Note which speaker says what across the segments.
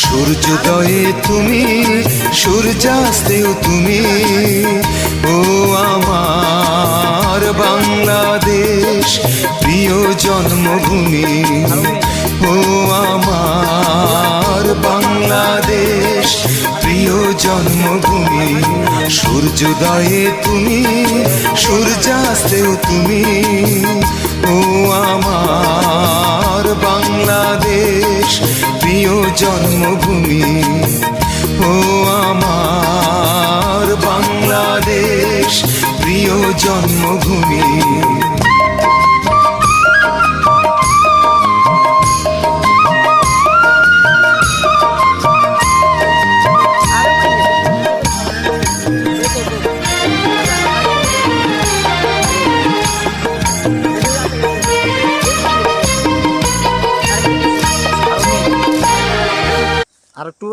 Speaker 1: সূর্যোদয়ে তুমি, সূর্যাস্তেও তুমি, ও আমার বাংলাদেশ প্রিয় জন্মভূমি। ও আমার বাংলাদেশ প্রিয় জন্মভূমি। সূর্যোদয়ে তুমি, সূর্যাস্তেও তুমি, ও আমার বাংলাদেশ প্রিয় জন্মভূমি। ও আমার বাংলাদেশ প্রিয় জন্মভূমি।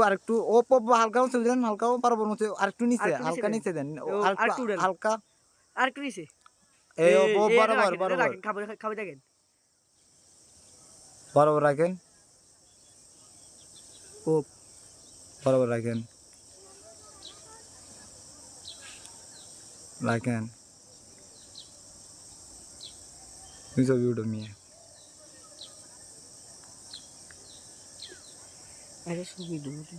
Speaker 2: আরেকটু ও হালকা উঁচু দেন, হালকাও পারবো মতো আরেকটু নিচে, হালকা নিচে দেন, আরেকটু হালকা
Speaker 3: আরেকটু নিচে।
Speaker 2: এই ও বরাবর বরাবর
Speaker 3: খাবে দেখেন,
Speaker 2: বরাবর রাখেন,
Speaker 3: ও
Speaker 2: বরাবর রাখেন, রাখেন নিচে ভিডিও নিয়ে।
Speaker 3: আরে ছবি দুটো